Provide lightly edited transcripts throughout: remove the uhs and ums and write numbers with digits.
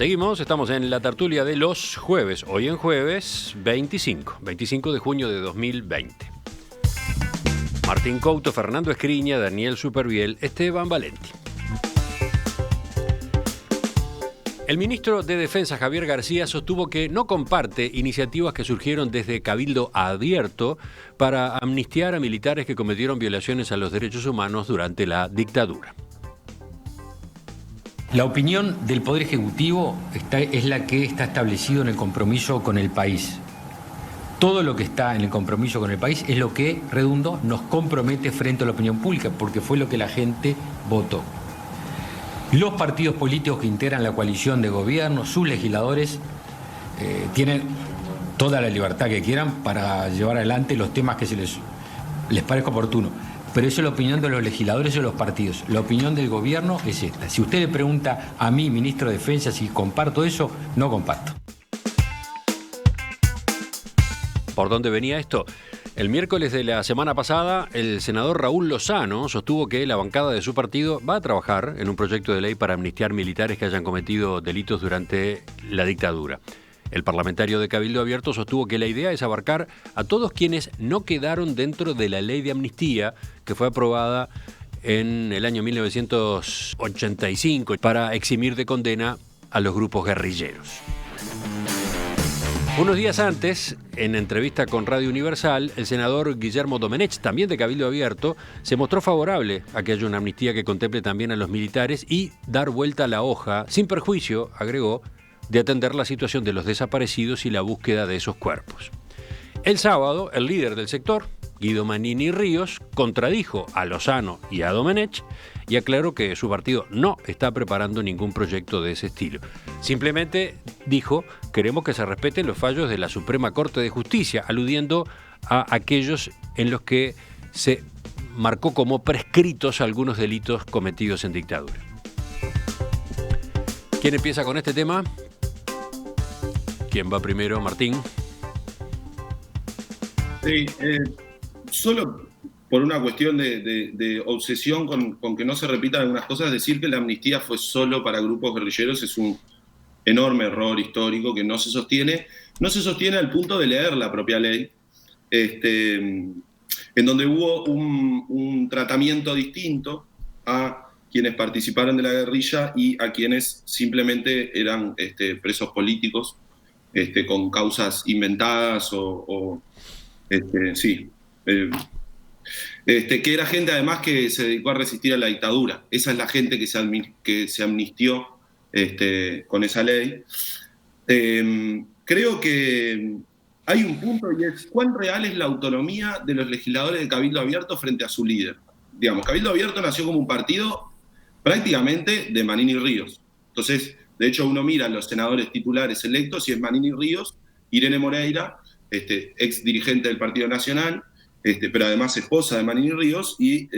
Seguimos, estamos en la tertulia de los jueves, hoy en jueves 25 de junio de 2020. Martín Couto, Fernando Escriña, Daniel Superviel, Esteban Valenti. El ministro de Defensa, Javier García, sostuvo que no comparte iniciativas que surgieron desde Cabildo Abierto para amnistiar a militares que cometieron violaciones a los derechos humanos durante la dictadura. La opinión del Poder Ejecutivo es la que está establecido en el compromiso con el país. Todo lo que está en el compromiso con el país es lo que, redundo, nos compromete frente a la opinión pública, porque fue lo que la gente votó. Los partidos políticos que integran la coalición de gobierno, sus legisladores, tienen toda la libertad que quieran para llevar adelante los temas que les parezca oportuno. Pero eso es la opinión de los legisladores y de los partidos. La opinión del gobierno es esta. Si usted le pregunta a mí, ministro de Defensa, si comparto eso, no comparto. ¿Por dónde venía esto? El miércoles de la semana pasada, el senador Raúl Lozano sostuvo que la bancada de su partido va a trabajar en un proyecto de ley para amnistiar militares que hayan cometido delitos durante la dictadura. El parlamentario de Cabildo Abierto sostuvo que la idea es abarcar a todos quienes no quedaron dentro de la ley de amnistía que fue aprobada en el año 1985 para eximir de condena a los grupos guerrilleros. Unos días antes, en entrevista con Radio Universal, el senador Guillermo Domenech, también de Cabildo Abierto, se mostró favorable a que haya una amnistía que contemple también a los militares y dar vuelta a la hoja, sin perjuicio, agregó, de atender la situación de los desaparecidos y la búsqueda de esos cuerpos. El sábado, el líder del sector, Guido Manini Ríos, contradijo a Lozano y a Domenech y aclaró que su partido no está preparando ningún proyecto de ese estilo. Simplemente dijo, queremos que se respeten los fallos de la Suprema Corte de Justicia, aludiendo a aquellos en los que se marcó como prescritos algunos delitos cometidos en dictadura. ¿Quién empieza con este tema? ¿Quién va primero? Martín. Sí, solo por una cuestión de obsesión con que no se repitan algunas cosas, decir que la amnistía fue solo para grupos guerrilleros es un enorme error histórico que no se sostiene al punto de leer la propia ley, en donde hubo un tratamiento distinto a quienes participaron de la guerrilla y a quienes simplemente eran presos políticos con causas inventadas que era gente además que se dedicó a resistir a la dictadura. Esa es la gente que se amnistió con esa ley. Creo que hay un punto y es cuán real es la autonomía de los legisladores de Cabildo Abierto frente a su líder. Digamos, Cabildo Abierto nació como un partido prácticamente de Manini Ríos. Entonces, de hecho, uno mira a los senadores titulares electos y es Manini Ríos, Irene Moreira, ex dirigente del Partido Nacional, pero además esposa de Manini Ríos, y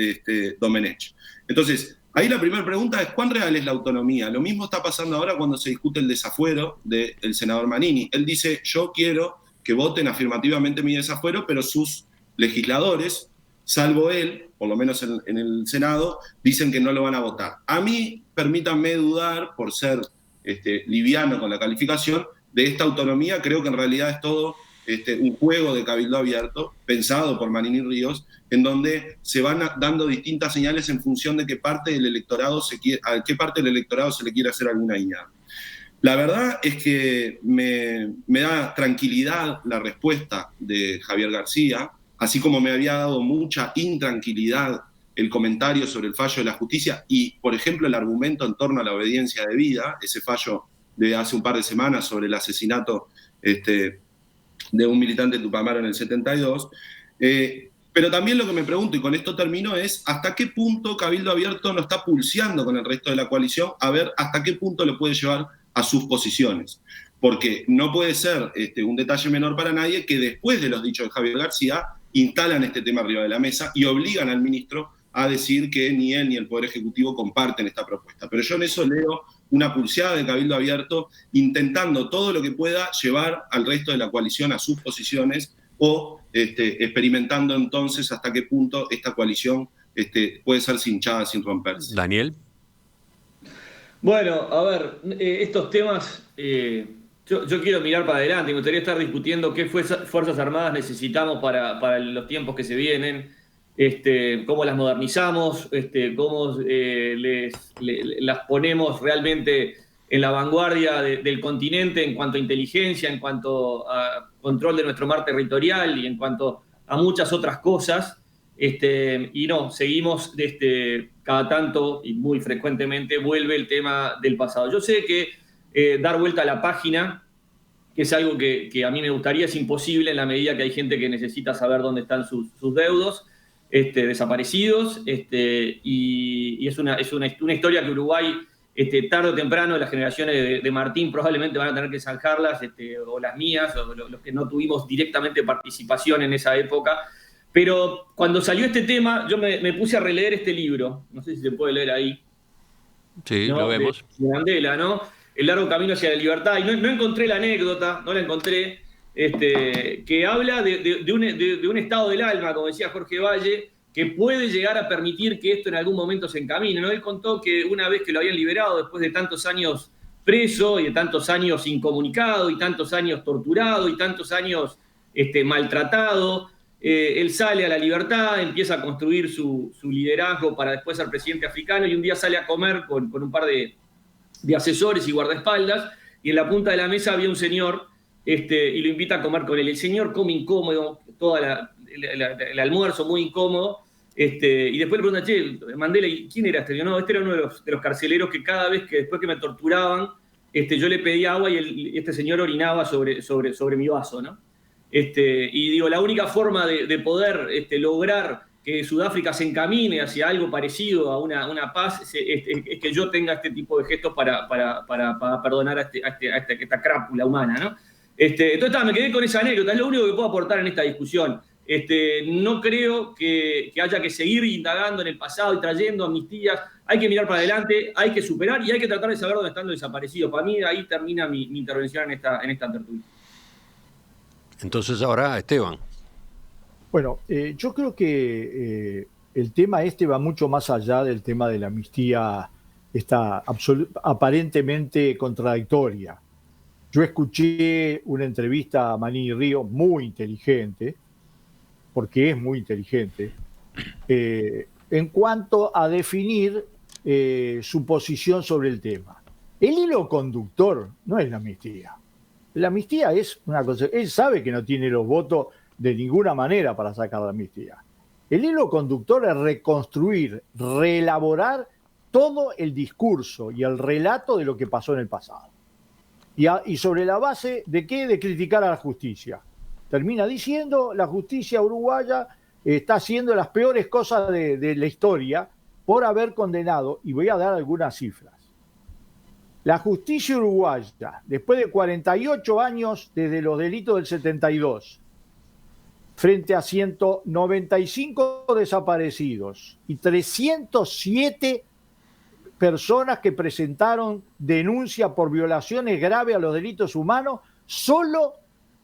Domenech. Entonces, ahí la primera pregunta es ¿cuán real es la autonomía? Lo mismo está pasando ahora cuando se discute el desafuero del senador Manini. Él dice, yo quiero que voten afirmativamente mi desafuero, pero sus legisladores, salvo él, por lo menos en el Senado, dicen que no lo van a votar. A mí, permítanme dudar, por ser liviano con la calificación, de esta autonomía. Creo que en realidad es todo un juego de Cabildo Abierto, pensado por Manini Ríos, en donde se van dando distintas señales en función de a qué parte del electorado se le quiere hacer alguna guiñada. La verdad es que me da tranquilidad la respuesta de Javier García, así como me había dado mucha intranquilidad el comentario sobre el fallo de la justicia y, por ejemplo, el argumento en torno a la obediencia debida, ese fallo de hace un par de semanas sobre el asesinato de un militante de Tupamaro en el 72. Pero también lo que me pregunto, y con esto termino, es hasta qué punto Cabildo Abierto no está pulseando con el resto de la coalición a ver hasta qué punto lo puede llevar a sus posiciones. Porque no puede ser un detalle menor para nadie que después de los dichos de Javier García instalan este tema arriba de la mesa y obligan al ministro a decir que ni él ni el Poder Ejecutivo comparten esta propuesta. Pero yo en eso leo una pulseada de Cabildo Abierto intentando todo lo que pueda llevar al resto de la coalición a sus posiciones o experimentando entonces hasta qué punto esta coalición puede ser cinchada sin romperse. Daniel. Bueno, a ver, estos temas, yo quiero mirar para adelante, me gustaría estar discutiendo qué Fuerzas Armadas necesitamos para los tiempos que se vienen, cómo las modernizamos, cómo las ponemos realmente en la vanguardia del continente en cuanto a inteligencia, en cuanto a control de nuestro mar territorial y en cuanto a muchas otras cosas. Y no, seguimos cada tanto y muy frecuentemente vuelve el tema del pasado. Yo sé que dar vuelta a la página, que es algo que a mí me gustaría, es imposible en la medida que hay gente que necesita saber dónde están sus deudos desaparecidos, y es una historia que Uruguay, tarde o temprano, las generaciones de Martín probablemente van a tener que zanjarlas, o las mías, o los que no tuvimos directamente participación en esa época. Pero cuando salió este tema, yo me puse a releer este libro, no sé si se puede leer ahí. Sí, ¿No? lo vemos. De Mandela, ¿no? El largo camino hacia la libertad. Y no encontré la anécdota, no la encontré, que habla de un estado del alma, como decía Jorge Valle, que puede llegar a permitir que esto en algún momento se encamine, ¿no? Él contó que una vez que lo habían liberado, después de tantos años preso y de tantos años incomunicado y tantos años torturado y tantos años maltratado, él sale a la libertad, empieza a construir su liderazgo para después ser presidente africano, y un día sale a comer con un par de asesores y guardaespaldas, y en la punta de la mesa había un señor, y lo invita a comer con él. El señor come incómodo, todo el almuerzo muy incómodo, y después le pregunta, che, Mandela, ¿quién era este? No, este era uno de los carceleros que cada vez que después que me torturaban, yo le pedía agua y este señor orinaba sobre mi vaso, ¿no? Y digo, la única forma de poder lograr que Sudáfrica se encamine hacia algo parecido a una paz es que yo tenga este tipo de gestos para perdonar a esta crápula humana, ¿no? Entonces, me quedé con esa anécdota, es lo único que puedo aportar en esta discusión. No creo que haya que seguir indagando en el pasado y trayendo amnistías. Hay que mirar para adelante, hay que superar y hay que tratar de saber dónde están los desaparecidos. Para mí, ahí termina mi intervención en esta tertulia. Entonces ahora, Esteban. Bueno, yo creo que el tema va mucho más allá del tema de la amnistía, esta aparentemente contradictoria. Yo escuché una entrevista a Manini Ríos muy inteligente, porque es muy inteligente, en cuanto a definir su posición sobre el tema. El hilo conductor no es la amnistía. La amnistía es una cosa, él sabe que no tiene los votos de ninguna manera para sacar la amnistía. El hilo conductor es reconstruir, reelaborar todo el discurso y el relato de lo que pasó en el pasado. Y sobre la base de qué? De criticar a la justicia. Termina diciendo, la justicia uruguaya está haciendo las peores cosas de la historia por haber condenado, y voy a dar algunas cifras. La justicia uruguaya, después de 48 años desde los delitos del 72, frente a 195 desaparecidos y 307 personas que presentaron denuncia por violaciones graves a los delitos humanos, solo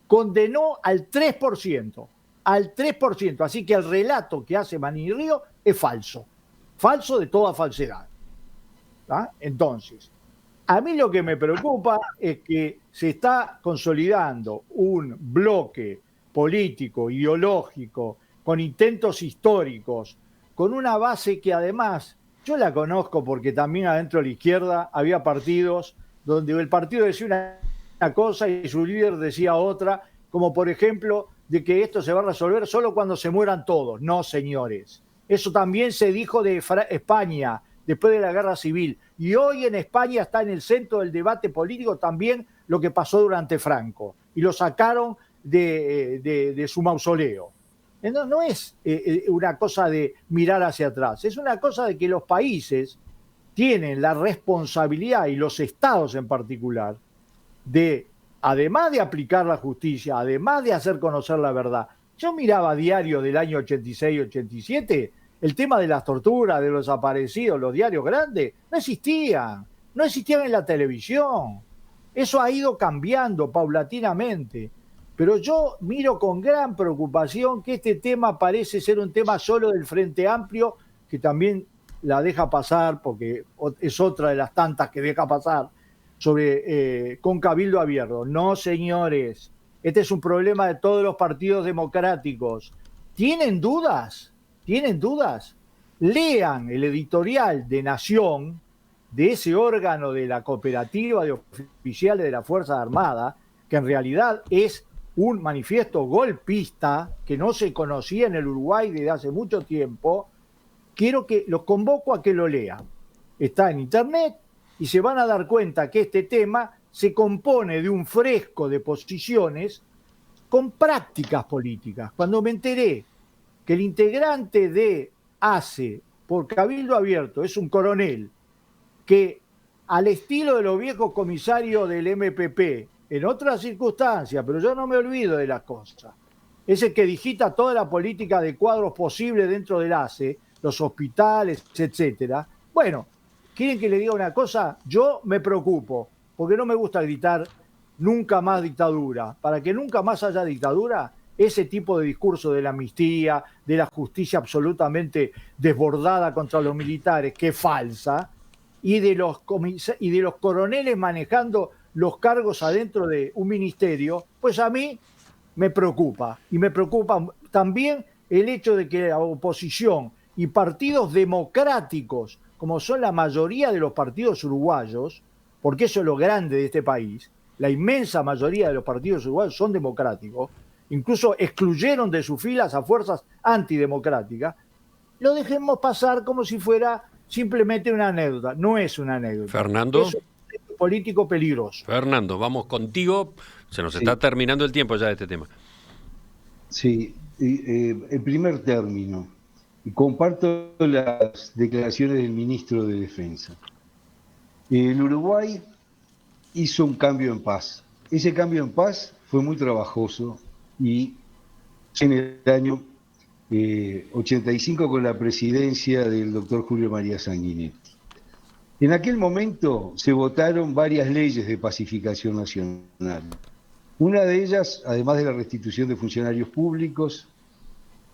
condenó al 3%. Al 3%. Así que el relato que hace Manini Ríos es falso. Falso de toda falsedad. ¿Ah? Entonces, a mí lo que me preocupa es que se está consolidando un bloque político, ideológico, con intentos históricos, con una base que además, yo la conozco porque también adentro de la izquierda había partidos donde el partido decía una cosa y su líder decía otra, como por ejemplo de que esto se va a resolver solo cuando se mueran todos. No, señores. Eso también se dijo de España después de la guerra civil. Y hoy en España está en el centro del debate político también lo que pasó durante Franco. Y lo sacaron de su mausoleo. No es una cosa de mirar hacia atrás, es una cosa de que los países tienen la responsabilidad, y los estados en particular, de, además de aplicar la justicia, además de hacer conocer la verdad. Yo miraba diarios del año 86-87, el tema de las torturas, de los desaparecidos, los diarios grandes, no existían en la televisión. Eso ha ido cambiando paulatinamente. Pero yo miro con gran preocupación que este tema parece ser un tema solo del Frente Amplio, que también la deja pasar, porque es otra de las tantas que deja pasar, con Cabildo Abierto. No, señores, este es un problema de todos los partidos democráticos. ¿Tienen dudas? ¿Tienen dudas? Lean el editorial de Nación, de ese órgano de la cooperativa de oficiales de la Fuerza Armada, que en realidad es un manifiesto golpista que no se conocía en el Uruguay desde hace mucho tiempo. Los convoco a que lo lean. Está en internet y se van a dar cuenta que este tema se compone de un fresco de posiciones con prácticas políticas. Cuando me enteré que el integrante de ACE por Cabildo Abierto es un coronel que, al estilo de los viejos comisarios del MPP, en otras circunstancias, pero yo no me olvido de las cosas, es el que digita toda la política de cuadros posibles dentro del ACE, los hospitales, etcétera. Bueno, ¿quieren que le diga una cosa? Yo me preocupo, porque no me gusta gritar nunca más dictadura. Para que nunca más haya dictadura, ese tipo de discurso de la amnistía, de la justicia absolutamente desbordada contra los militares, que es falsa, y de los coroneles manejando los cargos adentro de un ministerio, pues a mí me preocupa. Y me preocupa también el hecho de que la oposición y partidos democráticos, como son la mayoría de los partidos uruguayos, porque eso es lo grande de este país, la inmensa mayoría de los partidos uruguayos son democráticos, incluso excluyeron de sus filas a fuerzas antidemocráticas, lo dejemos pasar como si fuera simplemente una anécdota. No es una anécdota. Fernando. Es un político peligroso. Fernando, vamos contigo. Se nos está terminando el tiempo ya de este tema. Sí, en primer término, comparto las declaraciones del ministro de Defensa. El Uruguay hizo un cambio en paz. Ese cambio en paz fue muy trabajoso y en el año 85 con la presidencia del doctor Julio María Sanguinetti. En aquel momento se votaron varias leyes de pacificación nacional. Una de ellas, además de la restitución de funcionarios públicos,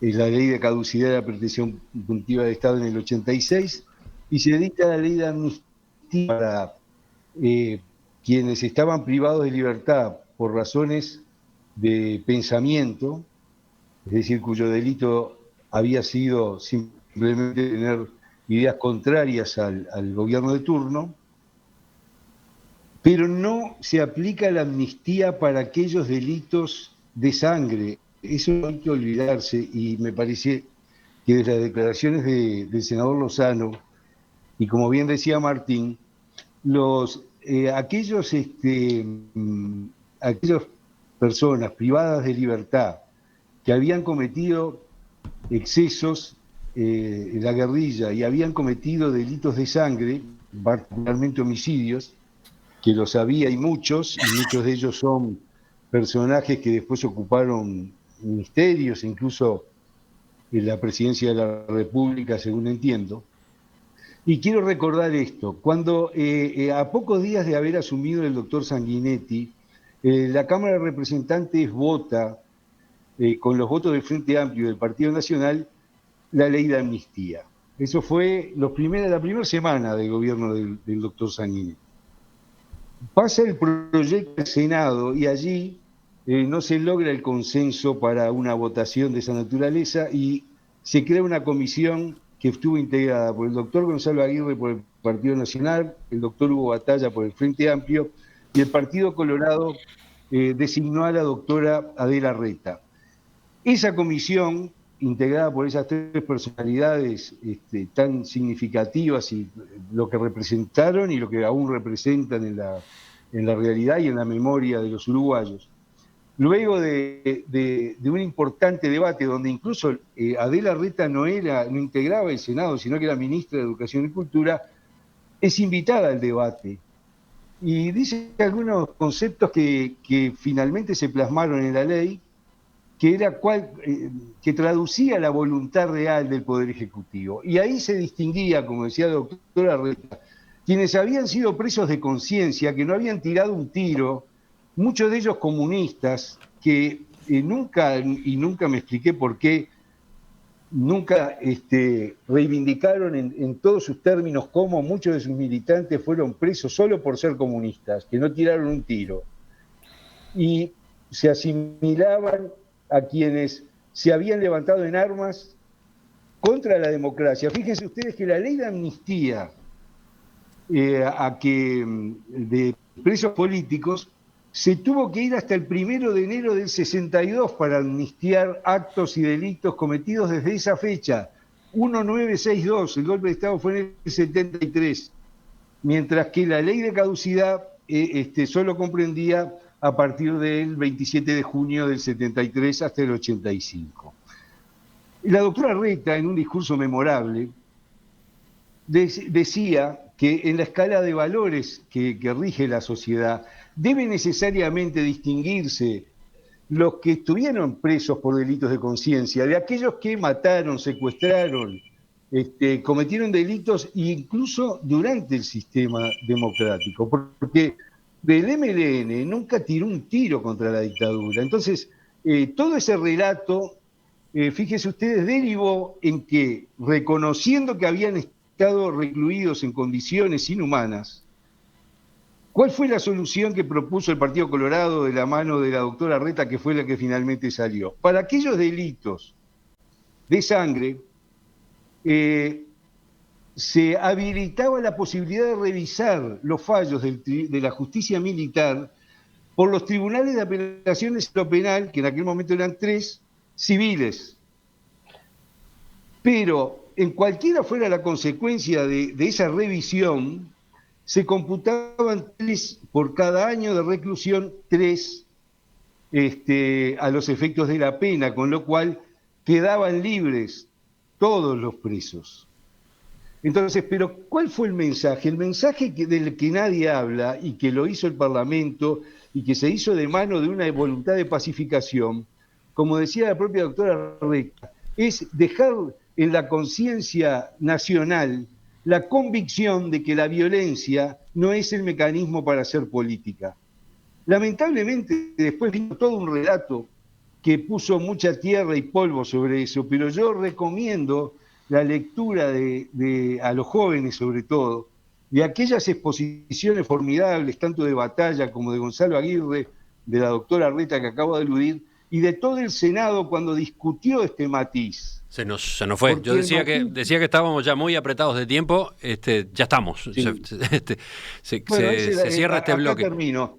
es la ley de caducidad de la protección punitiva de Estado en el 86, y se dicta la ley de amnistía para quienes estaban privados de libertad por razones de pensamiento, es decir, cuyo delito había sido simplemente tener ideas contrarias al gobierno de turno, pero no se aplica la amnistía para aquellos delitos de sangre. Eso no hay que olvidarse, y me parece que desde las declaraciones del senador Lozano, y como bien decía Martín, aquellas personas privadas de libertad que habían cometido excesos en la guerrilla y habían cometido delitos de sangre, particularmente homicidios, que los había y muchos de ellos son personajes que después ocuparon ministerios, incluso en la presidencia de la República, según entiendo. Y quiero recordar esto: cuando a pocos días de haber asumido el doctor Sanguinetti, la Cámara de Representantes vota, con los votos del Frente Amplio y del Partido Nacional, la ley de amnistía. Eso fue la primera semana del gobierno del doctor Sanguinetti. Pasa el proyecto al Senado y allí no se logra el consenso para una votación de esa naturaleza, y se crea una comisión que estuvo integrada por el doctor Gonzalo Aguirre por el Partido Nacional, el doctor Hugo Batalla por el Frente Amplio, y el Partido Colorado designó a la doctora Adela Reta. Esa comisión, integrada por esas tres personalidades tan significativas, y lo que representaron y lo que aún representan en la realidad y en la memoria de los uruguayos, luego de un importante debate donde incluso Adela Reta no integraba el Senado, sino que era ministra de Educación y Cultura, es invitada al debate y dice algunos conceptos que finalmente se plasmaron en la ley, que traducía la voluntad real del Poder Ejecutivo. Y ahí se distinguía, como decía la doctora Reta, quienes habían sido presos de conciencia, que no habían tirado un tiro, muchos de ellos comunistas, que nunca me expliqué por qué nunca reivindicaron en todos sus términos cómo muchos de sus militantes fueron presos solo por ser comunistas, que no tiraron un tiro. Y se asimilaban a quienes se habían levantado en armas contra la democracia. Fíjense ustedes que la ley de amnistía de presos políticos se tuvo que ir hasta el 1 de enero del 62 para amnistiar actos y delitos cometidos desde esa fecha. 1962, el golpe de Estado fue en el 73, mientras que la ley de caducidad solo comprendía a partir del 27 de junio del 73 hasta el 85. La doctora Reta, en un discurso memorable, decía que en la escala de valores que rige la sociedad debe necesariamente distinguirse los que estuvieron presos por delitos de conciencia de aquellos que mataron, secuestraron, cometieron delitos incluso durante el sistema democrático, porque el MLN nunca tiró un tiro contra la dictadura. Entonces, todo ese relato, fíjense ustedes, derivó en que, reconociendo que habían estado recluidos en condiciones inhumanas, ¿cuál fue la solución que propuso el Partido Colorado de la mano de la doctora Reta, que fue la que finalmente salió? Para aquellos delitos de sangre, se habilitaba la posibilidad de revisar los fallos de la justicia militar por los tribunales de apelaciones de lo penal, que en aquel momento eran 3, civiles. Pero en cualquiera fuera la consecuencia de esa revisión, se computaban 3 por cada año de reclusión, 3 a los efectos de la pena, con lo cual quedaban libres todos los presos. Entonces, pero ¿cuál fue el mensaje? El mensaje del que nadie habla y que lo hizo el Parlamento y que se hizo de mano de una voluntad de pacificación, como decía la propia doctora Reta, es dejar en la conciencia nacional la convicción de que la violencia no es el mecanismo para hacer política. Lamentablemente, después vino todo un relato que puso mucha tierra y polvo sobre eso, pero yo recomiendo la lectura a los jóvenes, sobre todo, de aquellas exposiciones formidables, tanto de Batalla como de Gonzalo Aguirre, de la doctora Reta que acabo de aludir, y de todo el Senado cuando discutió este matiz. Se nos fue. Porque yo decía que estábamos ya muy apretados de tiempo. Ya estamos. Sí. Se cierra este bloque. Termino.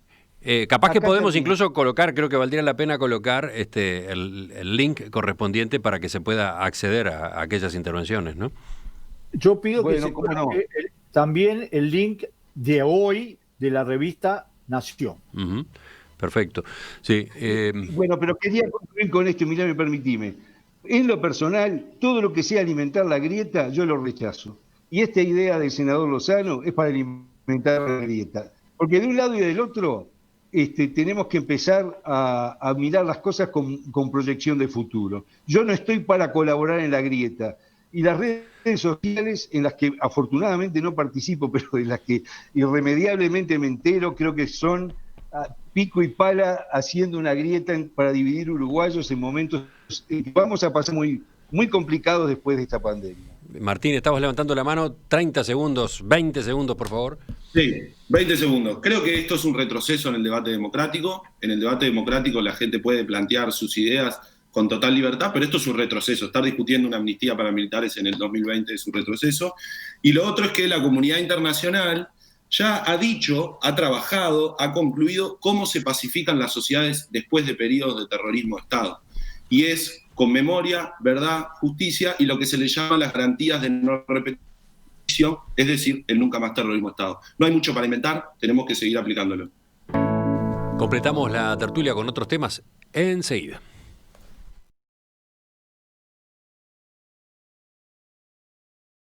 Capaz que podemos incluso colocar, creo que valdría la pena colocar el link correspondiente para que se pueda acceder a aquellas intervenciones, ¿no? Yo pido que se coloque también el link de hoy de la revista Nación. Uh-huh. Perfecto. Sí, Bueno, pero quería concluir con esto, mirá, permitime. En lo personal, todo lo que sea alimentar la grieta, yo lo rechazo. Y esta idea del senador Lozano es para alimentar la grieta. Porque de un lado y del otro tenemos que empezar a mirar las cosas con proyección de futuro. Yo no estoy para colaborar en la grieta. Y las redes sociales, en las que afortunadamente no participo, pero de las que irremediablemente me entero, creo que son pico y pala haciendo una grieta para dividir uruguayos en momentos que vamos a pasar muy, muy complicados después de esta pandemia. Martín, estabas levantando la mano, 30 segundos, 20 segundos, por favor. Sí, 20 segundos. Creo que esto es un retroceso en el debate democrático. En el debate democrático la gente puede plantear sus ideas con total libertad, pero esto es un retroceso. Estar discutiendo una amnistía para militares en el 2020 es un retroceso. Y lo otro es que la comunidad internacional ya ha dicho, ha trabajado, ha concluido cómo se pacifican las sociedades después de periodos de terrorismo de Estado. Y es con memoria, verdad, justicia y lo que se le llama las garantías de no repetición, es decir, el nunca más terrorismo de Estado. No hay mucho para inventar, tenemos que seguir aplicándolo. Completamos la tertulia con otros temas enseguida.